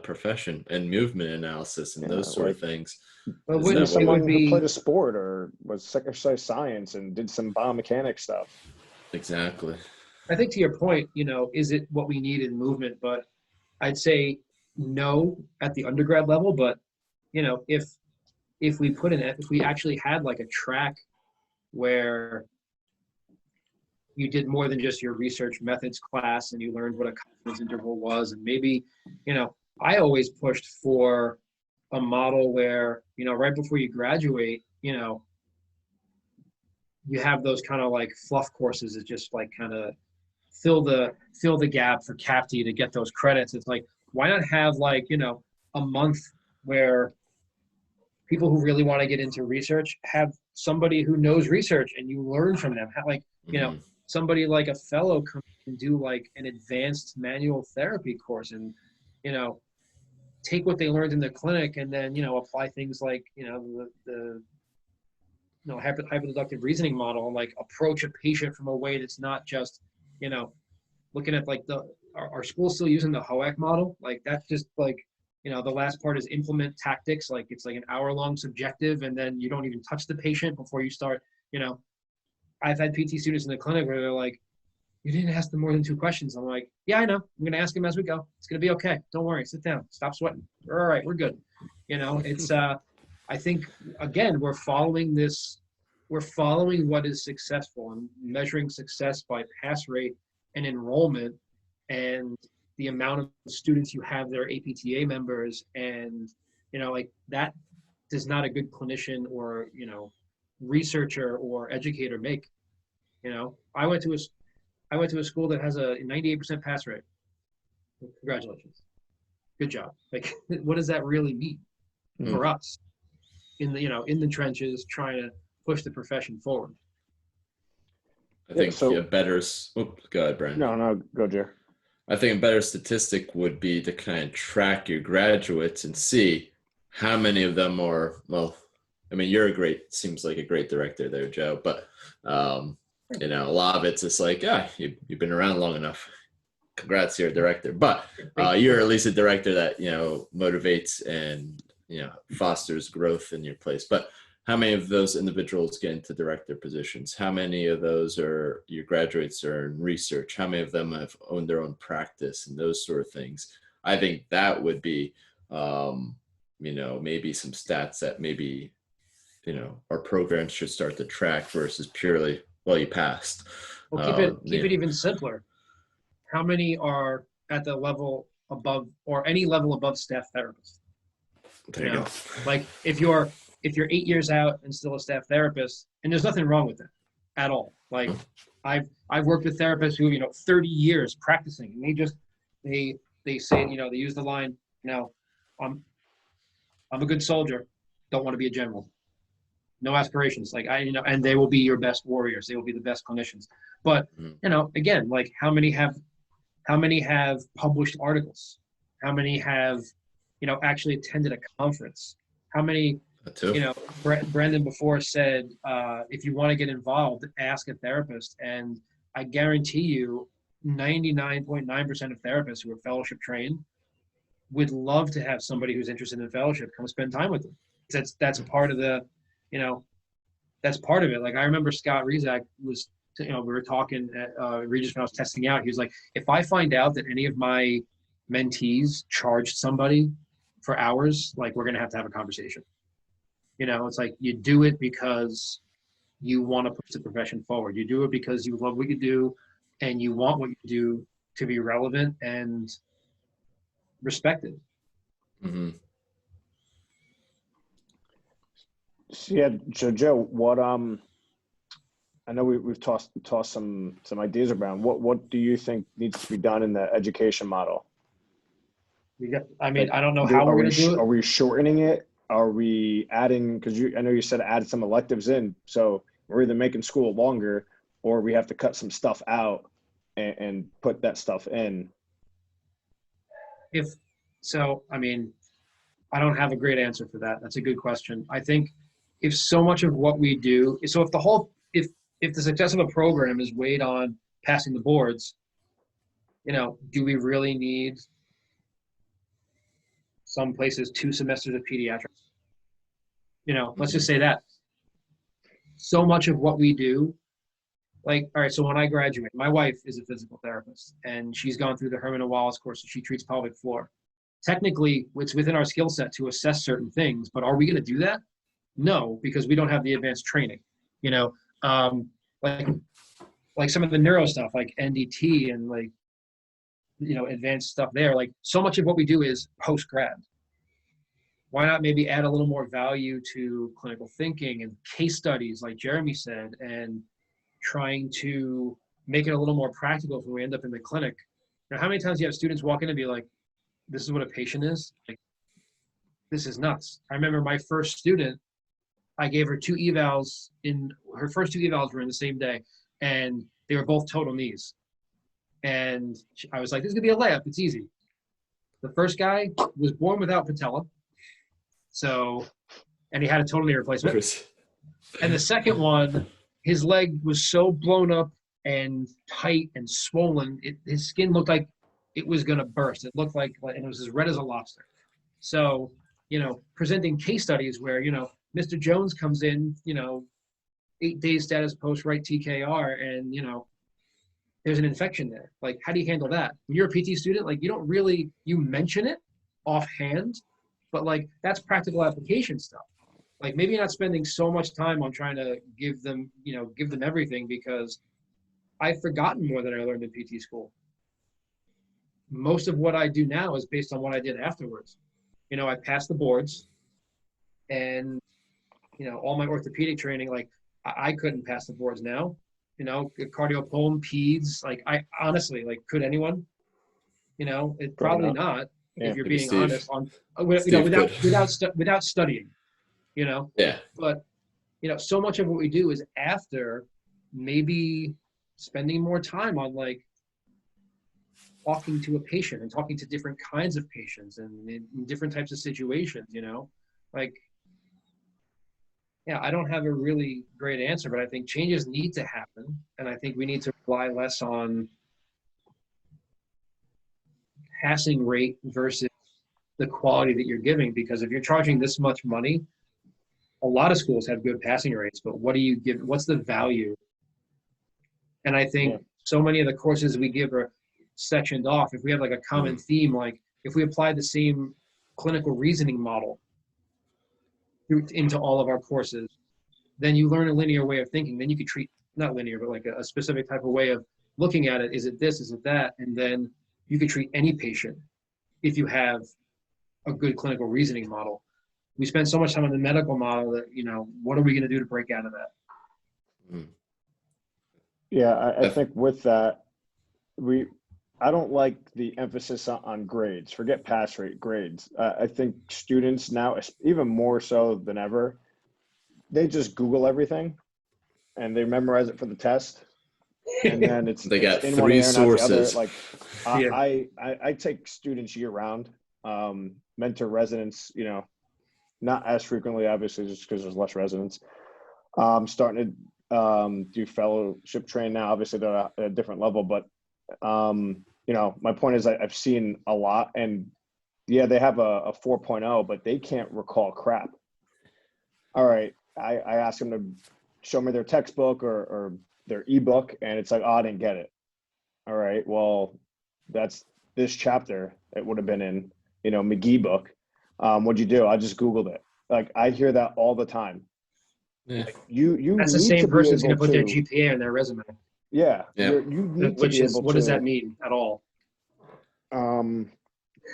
profession and movement analysis and those sort of things? But wouldn't someone who played a sport or was exercise science and did some biomechanics stuff? Exactly. I think to your point, is it what we need in movement? But I'd say no at the undergrad level. But if we actually had like a track where you did more than just your research methods class and you learned what a confidence interval was, and maybe I always pushed for a model where right before you graduate, you have those kind of like fluff courses. It's just like kind of fill the gap for CAPTE to get those credits. It's like, why not have like, a month where people who really want to get into research have somebody who knows research and you learn from them. Like, somebody like a fellow come and do like an advanced manual therapy course and, take what they learned in the clinic and then, apply things like, the hyperdeductive reasoning model and like approach a patient from a way that's not just, looking at like our school's still using the HOEC model. Like that's just like, the last part is implement tactics. Like it's like an hour-long subjective and then you don't even touch the patient before you start, I've had PT students in the clinic where they're like, you didn't ask them more than 2 questions. I'm like, yeah, I know. I'm going to ask them as we go. It's going to be okay. Don't worry. Sit down. Stop sweating. We're all right. We're good. It's, I think, again, we're following what is successful and measuring success by pass rate and enrollment and the amount of students you have that are APTA members. And, like that does not a good clinician or, researcher or educator make. I went to a school that has a 98% pass rate. Congratulations. Good job. Like, what does that really mean for us in the trenches trying to push the profession forward? I think a better, go ahead, Brandon. No, go, Jer. I think a better statistic would be to kind of track your graduates and see how many of them are, seems like a great director there, Joe, but, a lot of it's just like, you've been around long enough. Congrats, you're a director. But you're at least a director that, motivates and, fosters growth in your place. But how many of those individuals get into director positions? How many of those are your graduates are in research? How many of them have owned their own practice and those sort of things? I think that would be, maybe some stats that maybe, our programs should start to track versus purely, well, you passed. Well, keep it even simpler. How many are at the level above or any level above staff therapist? There you go. Like if you're 8 years out and still a staff therapist, and there's nothing wrong with it at all. Like I've worked with therapists who 30 years practicing, and they say they use the line, I'm a good soldier, don't want to be a general. No aspirations, and they will be your best warriors. They will be the best clinicians. But again, like how many have published articles? How many have, actually attended a conference? How many, Brandon before said, if you want to get involved, ask a therapist. And I guarantee you, 99.9% of therapists who are fellowship trained would love to have somebody who's interested in fellowship come spend time with them. That's part of the. That's part of it. Like I remember Scott Rezak was, we were talking at Regis when I was testing out. He was like, if I find out that any of my mentees charged somebody for hours, like we're going to have a conversation. It's like you do it because you want to push the profession forward. You do it because you love what you do and you want what you do to be relevant and respected. Mm-hmm. So Joe, what I know we've tossed some ideas around. What do you think needs to be done in the education model? I don't know how we're going to do it. Are we shortening it? Are we adding? Because I know you said add some electives in. So we're either making school longer, or we have to cut some stuff out and put that stuff in. I don't have a great answer for that. That's a good question. I think if so much of what we do, if the success of a program is weighed on passing the boards, do we really need some places 2 semesters of pediatrics? Let's just say that. So much of what we do, all right, so when I graduate, my wife is a physical therapist, and she's gone through the Herman and Wallace course, and she treats pelvic floor. Technically, it's within our skill set to assess certain things, but are we going to do that? No, because we don't have the advanced training. Like some of the neuro stuff, like NDT and advanced stuff there. Like so much of what we do is post-grad. Why not maybe add a little more value to clinical thinking and case studies, like Jeremy said, and trying to make it a little more practical when we end up in the clinic. Now, how many times do you have students walk in and be like, this is what a patient is? Like, this is nuts. I remember my first student, I gave her 2 evals her first 2 evals were in the same day, and they were both total knees. And I was like, this is gonna be a layup, it's easy. The first guy was born without patella. And he had a total knee replacement. And the second one, his leg was so blown up and tight and swollen, his skin looked like it was gonna burst. It looked like, and it was as red as a lobster. So, presenting case studies where, Mr. Jones comes in, 8 days status post right TKR, and, there's an infection there. Like, how do you handle that? When you're a PT student, like, you don't really, you mention it offhand, but like, that's practical application stuff. Like, maybe you're not spending so much time on trying to give them everything, because I've forgotten more than I learned in PT school. Most of what I do now is based on what I did afterwards. I passed the boards, and, all my orthopedic training, like, I couldn't pass the boards now. Cardiopulm, peds, like, I honestly, like, could anyone? It probably not Yeah, if you're maybe being Steve. honest on, Steve without studying, Yeah. But, so much of what we do is after maybe spending more time on, like, talking to a patient and talking to different kinds of patients and in different types of situations, like, yeah, I don't have a really great answer, but I think changes need to happen. And I think we need to rely less on passing rate versus the quality that you're giving, because if you're charging this much money, a lot of schools have good passing rates, but what do you give? What's the value? And I think so many of the courses we give are sectioned off. If we have like a common theme, like if we apply the same clinical reasoning model into all of our courses, then you learn a linear way of thinking. Then you could treat, not linear, but like a specific type of way of looking at it. Is it this? Is it that? And then you could treat any patient if you have a good clinical reasoning model. We spend so much time on the medical model that, what are we going to do to break out of that? Yeah, I think with that, I don't like the emphasis on grades. Forget pass rate, grades. I think students now, even more so than ever, they just Google everything and they memorize it for the test. And then they got in 3 sources. Like, I take students year round, mentor residents, not as frequently, obviously, just because there's less residents. Starting to do fellowship train now. Obviously, they're at a different level, but my point is I've seen a lot, and yeah, they have a 4.0, but they can't recall crap. All right, I asked them to show me their textbook or their ebook, and it's like, oh, I didn't get it. All right, well, that's this chapter. It would have been in, McGee book. What'd you do? I just Googled it. Like, I hear that all the time. Yeah. Like, you That's the need same to be person's going to able put their GPA on their resume. Yeah. Yeah. You need to be able to. What does that mean at all?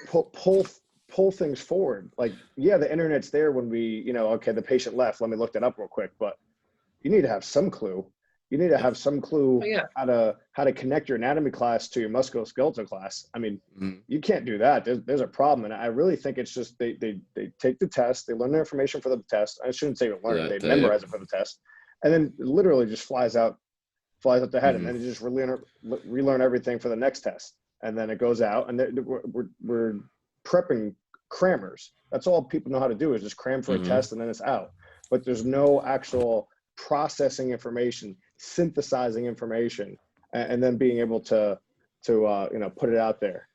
Pull things forward. Like, yeah, the internet's there when we, okay, the patient left. Let me look that up real quick. But you need to have some clue. You need to have some clue how to connect your anatomy class to your musculoskeletal class. I mean, you can't do that. There's a problem. And I really think it's just they take the test, they learn the information for the test. I shouldn't say learn, they memorize it for the test. And then it literally just flies out the head, and then you just relearn everything for the next test. And then it goes out, and we're prepping crammers. That's all people know how to do, is just cram for a test, and then it's out. But there's no actual processing information, synthesizing information, and then being able to put it out there.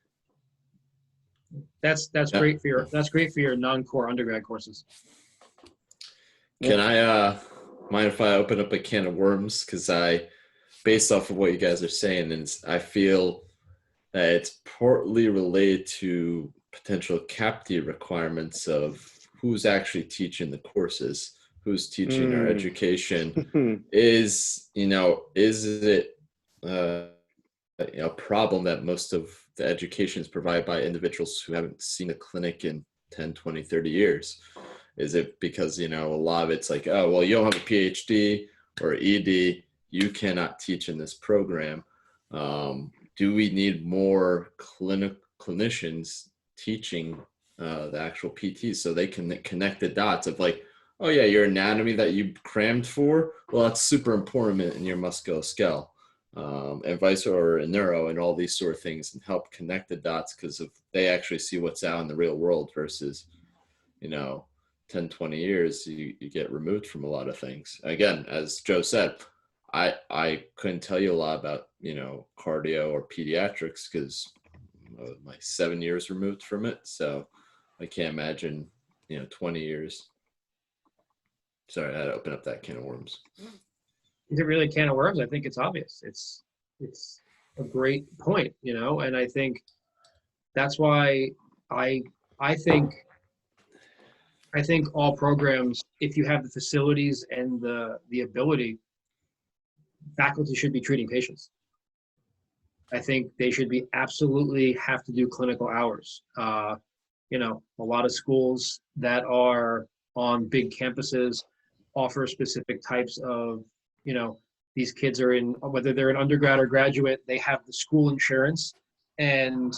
That's great for your non-core undergrad courses. Can I mind if I open up a can of worms? Because based off of what you guys are saying, and I feel that it's partly related to potential CAPT requirements of who's actually teaching the courses, who's teaching our education. Is it a problem that most of the education is provided by individuals who haven't seen a clinic in 10, 20, 30 years? Is it because, a lot of it's like, oh, well, you don't have a PhD or ED, you cannot teach in this program? Do we need more clinicians teaching the actual PTs so they can connect the dots of like, oh yeah, your anatomy that you crammed for, well, that's super important in your musculoskeletal, and vice or in neuro and all these sort of things, and help connect the dots because if they actually see what's out in the real world versus, 10, 20 years, you get removed from a lot of things. Again, as Joe said, I couldn't tell you a lot about, cardio or pediatrics because my 7 years removed from it. So I can't imagine, 20 years. Sorry, I had to open up that can of worms. Is it really a can of worms? I think it's obvious. It's a great point, and I think that's why I think all programs, if you have the facilities and the ability, faculty should be treating patients. I think they should be absolutely have to do clinical hours. A lot of schools that are on big campuses offer specific types of, these kids are in, whether they're an undergrad or graduate, they have the school insurance. And,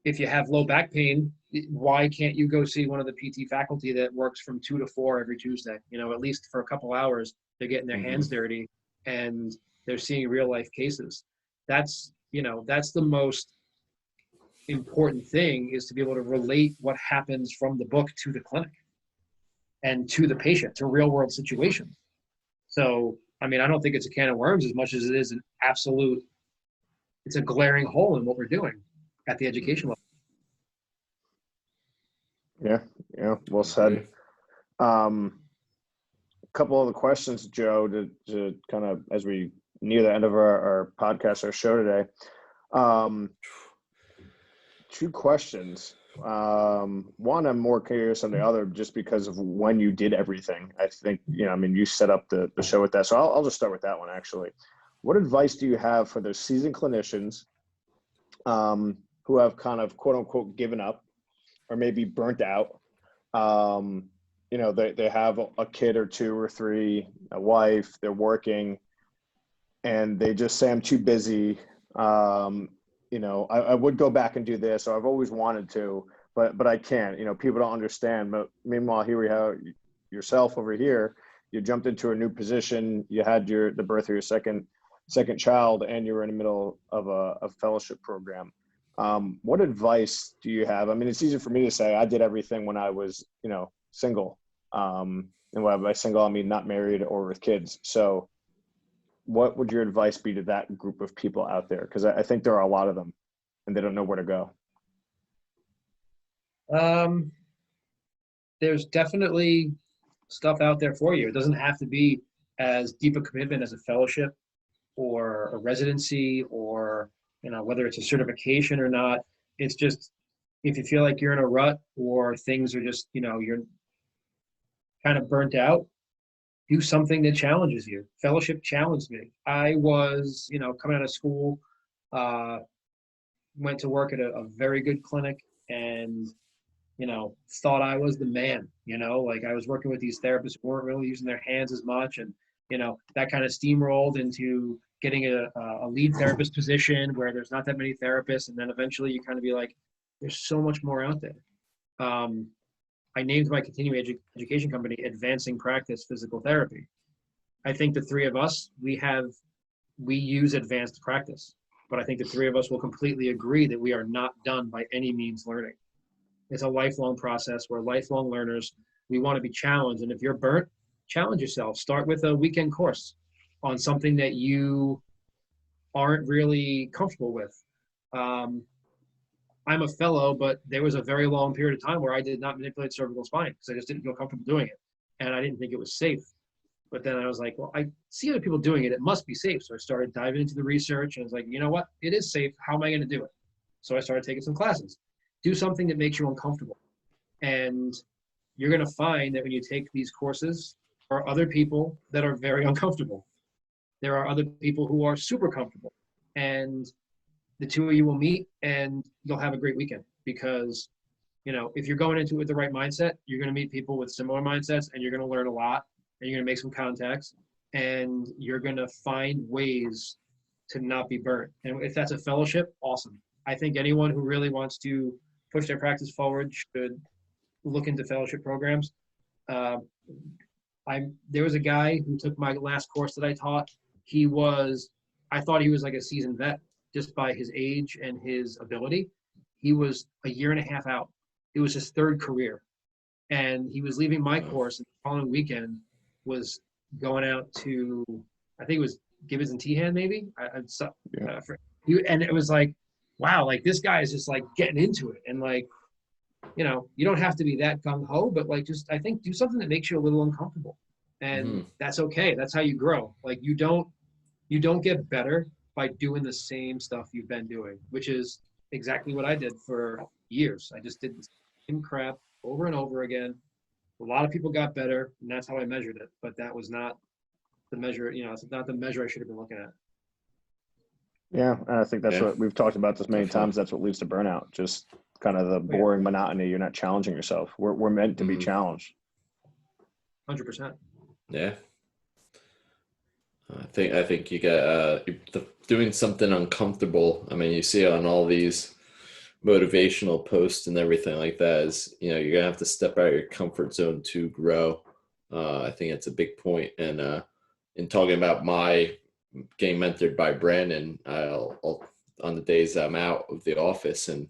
if you have low back pain, why can't you go see one of the PT faculty that works from 2 to 4 every Tuesday? At least for a couple hours, they're getting their hands dirty and they're seeing real life cases. That's the most important thing, is to be able to relate what happens from the book to the clinic and to the patient, to real world situations. So, I don't think it's a can of worms as much as it is it's a glaring hole in what we're doing at the education level. Yeah, well said. A couple of the questions, Joe, to kind of, as we near the end of our podcast, our show today. 2 questions. One, I'm more curious than the other just because of when you did everything. I think, you set up the show with that. So I'll just start with that one, actually. What advice do you have for those seasoned clinicians who have kind of, quote unquote, given up or maybe burnt out? They have a kid or 2 or 3, a wife, they're working, and they just say, I'm too busy. I would go back and do this, or I've always wanted to, but I can't. People don't understand. But meanwhile, here we have yourself over here. You jumped into a new position. You had the birth of your second child, and you were in the middle of a fellowship program. What advice do you have? It's easy for me to say I did everything when I was, single. And by single, I mean not married or with kids. So what would your advice be to that group of people out there? Because I think there are a lot of them and they don't know where to go. There's definitely stuff out there for you. It doesn't have to be as deep a commitment as a fellowship or a residency or, whether it's a certification or not. It's just, if you feel like you're in a rut or things are just, you're kind of burnt out, do something that challenges you. Fellowship challenged me. I was, coming out of school, went to work at a very good clinic and, thought I was the man, like I was working with these therapists who weren't really using their hands as much. And, that kind of steamrolled into getting a lead therapist position where there's not that many therapists. And then eventually you kind of be like, there's so much more out there. I named my continuing education company Advancing Practice Physical Therapy. I think the 3 of us, we use advanced practice, but I think the 3 of us will completely agree that we are not done by any means learning. It's a lifelong process. We're lifelong learners. We want to be challenged. And if you're burnt, challenge yourself. Start with a weekend course on something that you aren't really comfortable with. I'm a fellow, but there was a very long period of time where I did not manipulate cervical spine because I just didn't feel comfortable doing it. And I didn't think it was safe. But then I was like, well, I see other people doing it. It must be safe. So I started diving into the research and I was like, you know what? It is safe. How am I going to do it? So I started taking some classes. Do something that makes you uncomfortable. And you're going to find that when you take these courses, there are other people that are very uncomfortable. There are other people who are super comfortable. And the 2 of you will meet and you'll have a great weekend because, if you're going into it with the right mindset, you're going to meet people with similar mindsets and you're going to learn a lot and you're going to make some contacts and you're going to find ways to not be burnt. And if that's a fellowship, awesome. I think anyone who really wants to push their practice forward should look into fellowship programs. There was a guy who took my last course that I taught. I thought he was like a seasoned vet just by his age and his ability. He was a year and a half out. It was his third career. And he was leaving my course, and the following weekend was going out to, I think it was Gibbons and Tehan, maybe. And it was like, wow, like this guy is just like getting into it. And like, you know, you don't have to be that gung ho, but like just, I think, do something that makes you a little uncomfortable. And that's okay. That's how you grow. Like you don't get better by doing the same stuff you've been doing, which is exactly what I did for years. I just did the same crap over and over again. A lot of people got better, and that's how I measured it. But that was not the measure, you know, it's not the measure I should have been looking at. Yeah, I think that's what we've talked about this many times. That's what leads to burnout. Just kind of the boring monotony. You're not challenging yourself. We're meant to be challenged. 100%. Yeah. I think you got doing something uncomfortable. I mean, you see on all these motivational posts and everything like that is, you know, you're gonna have to step out of your comfort zone to grow. I think it's a big point. And in talking about my getting mentored by Brandon, I'll on the days I'm out of the office and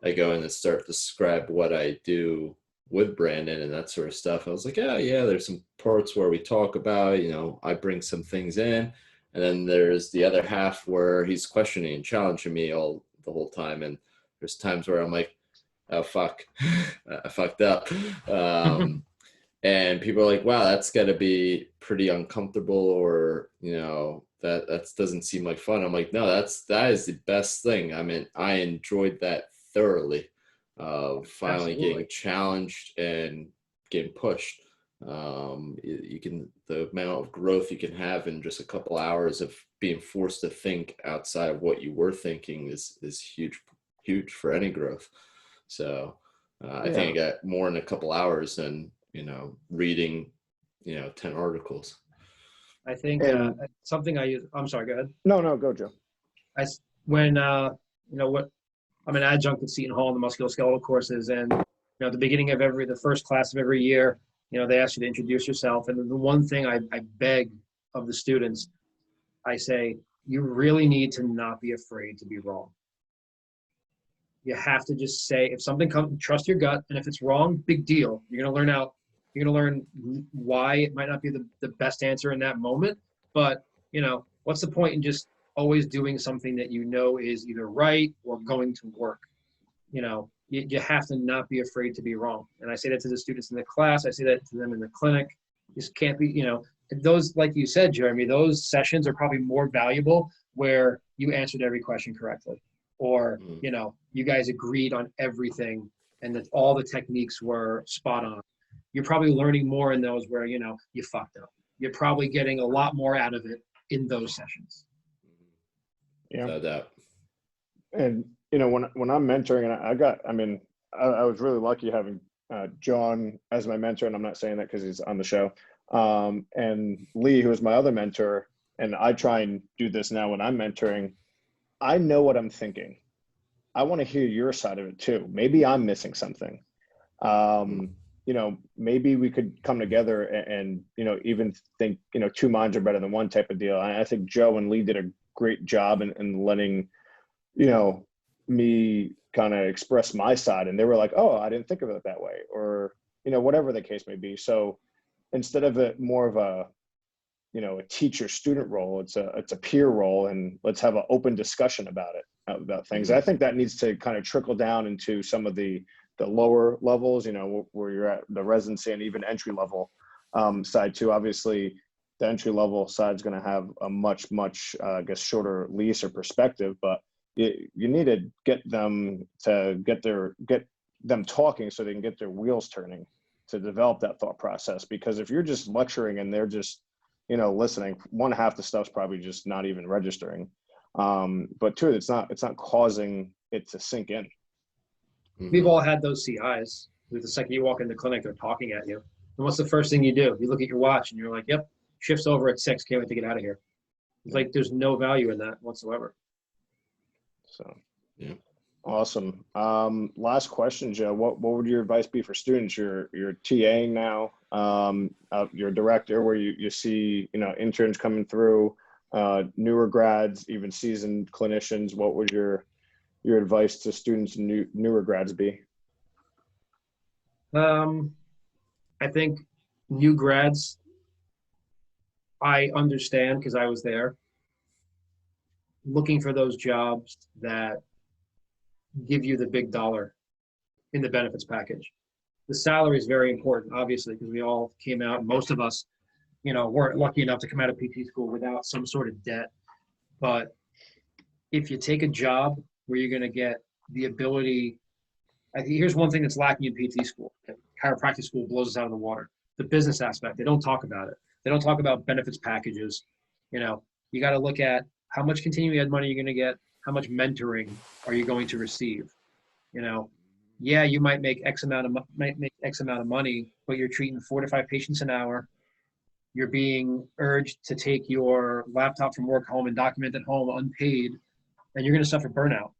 I go in and start to describe what I do with Brandon and that sort of stuff. I was like, yeah, there's some parts where we talk about, you know, I bring some things in, and then there's the other half where he's questioning and challenging me the whole time. And there's times where I'm like, oh fuck, I fucked up. And people are like, wow, that's got to be pretty uncomfortable, or, you know, that doesn't seem like fun. I'm like, no, that is the best thing. I mean, I enjoyed that thoroughly. Finally getting challenged and getting pushed. The amount of growth you can have in just a couple hours of being forced to think outside of what you were thinking is huge for any growth. So I think I got more in a couple hours than, you know, reading, you know, 10 articles. I think something I use. I'm sorry, go ahead. No, go, Joe. I'm an adjunct at Seton Hall in the musculoskeletal courses, and you know, at the beginning of the first class of every year, you know, they ask you to introduce yourself, and the one thing I beg of the students, I say, you really need to not be afraid to be wrong. You have to just say, if something comes, trust your gut, and if it's wrong, big deal. You're gonna learn why it might not be the best answer in that moment, but you know, what's the point in just always doing something that you know is either right or going to work? You know, you have to not be afraid to be wrong. And I say that to the students in the class. I say that to them in the clinic. You just can't be, you know, those, like you said, Jeremy, those sessions are probably more valuable where you answered every question correctly, or, you know, you guys agreed on everything and that all the techniques were spot on. You're probably learning more in those where, you know, you fucked up. You're probably getting a lot more out of it in those sessions. Yeah. No doubt. And, you know, when I'm mentoring, and I was really lucky having John as my mentor, and I'm not saying that because he's on the show, and Lee, who was my other mentor, and I try and do this now when I'm mentoring. I know what I'm thinking. I want to hear your side of it too. Maybe I'm missing something. You know, maybe we could come together and, you know, even think, you know, two minds are better than one type of deal. And I think Joe and Lee did a great job in letting, you know, me kind of express my side. And they were like, oh, I didn't think of it that way, or, you know, whatever the case may be. So instead of it more of a, you know, a teacher student role, it's a peer role, and let's have an open discussion about things. I think that needs to kind of trickle down into some of the lower levels, you know, where you're at the residency and even entry level side too. Obviously the entry level side is going to have a much, I guess, shorter lease or perspective, but you need to get them talking so they can get their wheels turning to develop that thought process. Because if you're just lecturing and they're just, you know, listening, one half the stuff's probably just not even registering. But two, it's not causing it to sink in. We've all had those CIs. The second you walk in the clinic, they're talking at you. And what's the first thing you do? You look at your watch and you're like, yep, shift's over at 6. Can't wait to get out of here. It's like there's no value in that whatsoever. So, Yeah. Awesome. Last question, Joe. What would your advice be for students? You're TAing now. You're a director where you see, you know, interns coming through, newer grads, even seasoned clinicians. What would your advice to students and newer grads be? I think new grads, I understand because I was there, looking for those jobs that give you the big dollar in the benefits package. The salary is very important, obviously, because we all came out, most of us, you know, weren't lucky enough to come out of PT school without some sort of debt. But if you take a job where you're going to get the ability, I think here's one thing that's lacking in PT school. Chiropractic school blows us out of the water. The business aspect, they don't talk about it. They don't talk about benefits packages. You know, you got to look at how much continuing ed money you're going to get, how much mentoring are you going to receive. You know, yeah, you might make X amount of money, but you're treating 4 to 5 patients an hour. You're being urged to take your laptop from work home and document at home unpaid, and you're going to suffer burnout.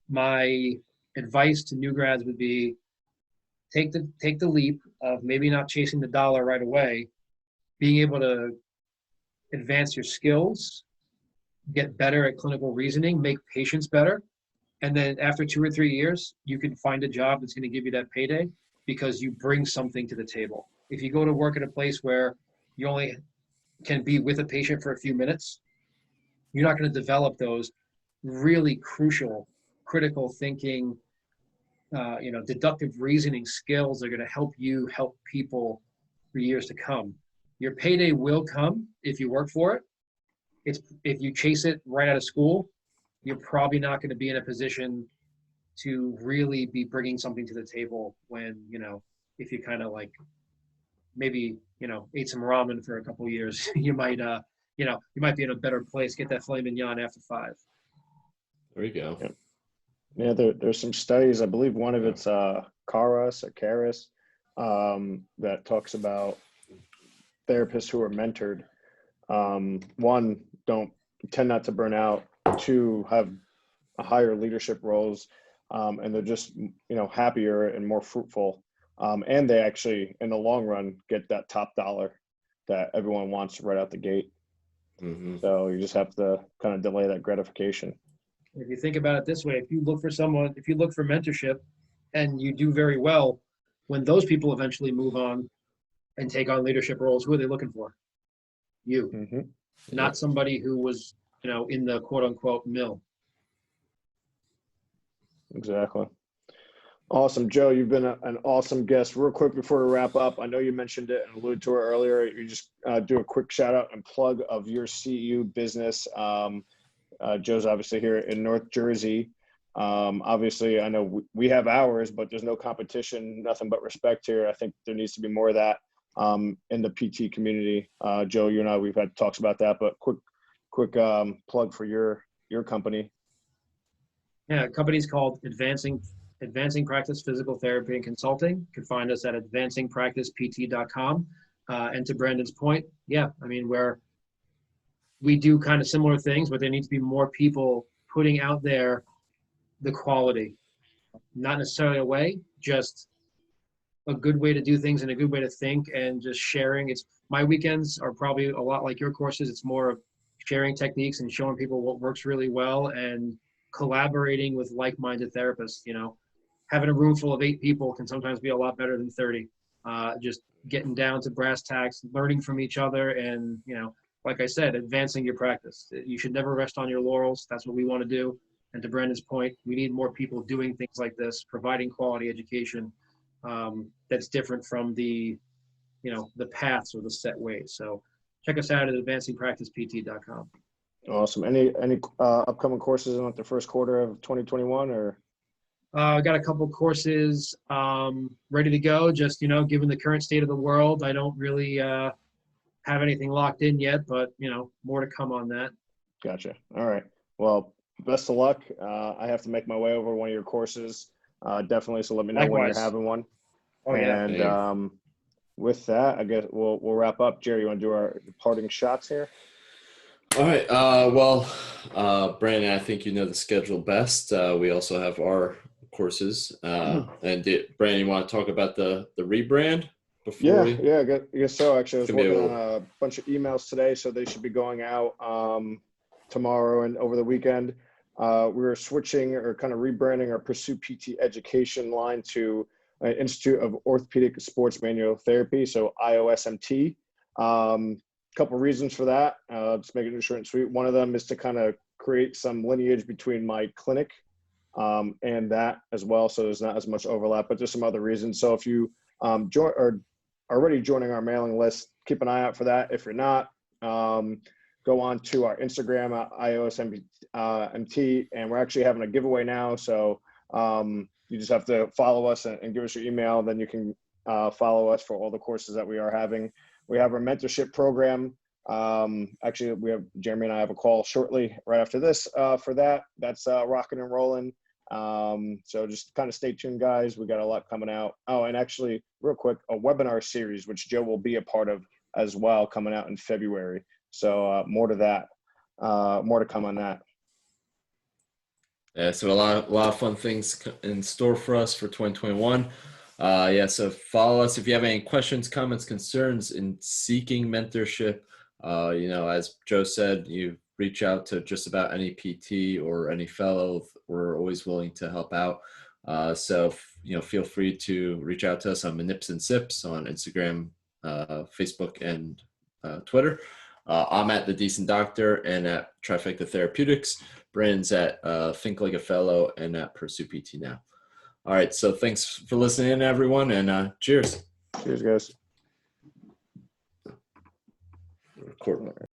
My advice to new grads would be take the leap of maybe not chasing the dollar right away, being able to advance your skills, get better at clinical reasoning, make patients better. And then after 2 or 3 years, you can find a job that's going to give you that payday because you bring something to the table. If you go to work at a place where you only can be with a patient for a few minutes, you're not going to develop those really crucial, critical thinking, deductive reasoning skills that are going to help you help people for years to come. Your payday will come if you work for it. If you chase it right out of school, you're probably not going to be in a position to really be bringing something to the table when, you know, if you kind of like maybe, you know, ate some ramen for a couple of years, you might be in a better place, get that filet mignon after 5. There you go. Yeah, there's some studies. I believe one of it's Karas or Karis that talks about therapists who are mentored. One, don't tend not to burn out. 2, have higher leadership roles, and they're just, you know, happier and more fruitful. And they actually, in the long run, get that top dollar that everyone wants right out the gate. Mm-hmm. So you just have to kind of delay that gratification. If you think about it this way, if you look for mentorship and you do very well, when those people eventually move on and take on leadership roles, who are they looking for? You, Mm-hmm. not somebody who was, you know, in the quote unquote mill. Exactly. Awesome. Joe, you've been an awesome guest. Real quick before we wrap up, I know you mentioned it and alluded to it earlier. You just do a quick shout out and plug of your CU business. Joe's obviously here in North Jersey. Obviously, I know we have ours, but there's no competition, nothing but respect here. I think there needs to be more of that in the PT community. Joe, you and I, we've had talks about that, but quick plug for your company. Yeah, the company's called Advancing Practice Physical Therapy and Consulting. You can find us at advancingpracticept.com. And to Brandon's point, yeah, I mean, we do kind of similar things, but there needs to be more people putting out there the quality, not necessarily a way, just a good way to do things and a good way to think and just sharing. My weekends are probably a lot like your courses. It's more of sharing techniques and showing people what works really well and collaborating with like-minded therapists. You know, having a room full of 8 people can sometimes be a lot better than 30. Just getting down to brass tacks, learning from each other, and, you know, like I said, advancing your practice. You should never rest on your laurels. That's what we want to do. And to Brandon's point, we need more people doing things like this, providing quality education that's different from the paths or the set ways. So check us out at advancingpracticept.com. Awesome. Any upcoming courses in like the first quarter of 2021 or? I got a couple courses ready to go. Just, you know, given the current state of the world, I don't really have anything locked in yet, but, you know, more to come on that. Gotcha. All right. Well, best of luck. I have to make my way over one of your courses. Definitely. So let me know when you're having one. Oh, yeah. And with that, I guess we'll wrap up. Jerry, you want to do our parting shots here? All right. Brandon, I think you know the schedule best. We also have our courses. Brandon, you want to talk about the rebrand before we? Yeah, I guess so. Actually, I was Can be a working little- on a bunch of emails today, so they should be going out tomorrow and over the weekend. We're switching or kind of rebranding our Pursue PT Education line to Institute of Orthopedic Sports Manual Therapy, so IOSMT. Couple reasons for that. Just making it short and sweet. One of them is to kind of create some lineage between my clinic and that as well, so there's not as much overlap. But there's some other reasons. So if you join or already joining our mailing list, keep an eye out for that. If you're not, go on to our Instagram at IOSMT, and we're actually having a giveaway now. So you just have to follow us and give us your email. Then you can follow us for all the courses that we are having. We have our mentorship program. Actually, Jeremy and I have a call shortly right after this for that. That's rocking and rolling. So just kind of stay tuned, guys. We got a lot coming out. Oh, and actually, real quick, a webinar series, which Joe will be a part of as well, coming out in February. So more to that, more to come on that. Yeah, so a lot of fun things in store for us for 2021. So follow us if you have any questions, comments, concerns in seeking mentorship. As Joe said, you reach out to just about any PT or any fellow. We're always willing to help out. Feel free to reach out to us on Nips and Sips on Instagram, Facebook, and Twitter. I'm at The Decent Doctor and at Trifecta Therapeutics. Brandon's at Think Like a Fellow and at Pursue PT Now. All right, so thanks for listening, everyone, and cheers. Cheers, guys. Record.